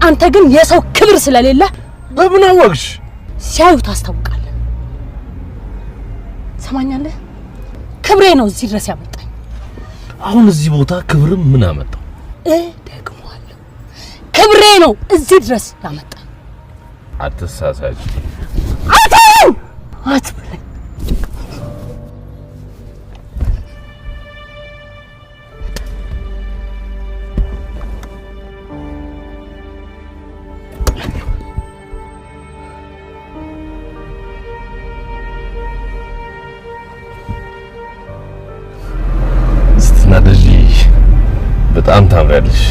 አንተ ግን የሰው ክብር ስለሌለ በምን አወቅሽ? ሲያዩ ታስታውቃለህ። ሰማኛለህ? ክብሬ ነው እዚህ ድረስ ያመጣኝ። አሁን እዚህ ቦታ ክብርም ምን አመጣው? ደግሞአለሁ፣ ክብሬ ነው እዚህ ድረስ ያመጣኝ። አትሳሳች። አትበለኝ። ስትናደጂ በጣም ታምሪያለሽ።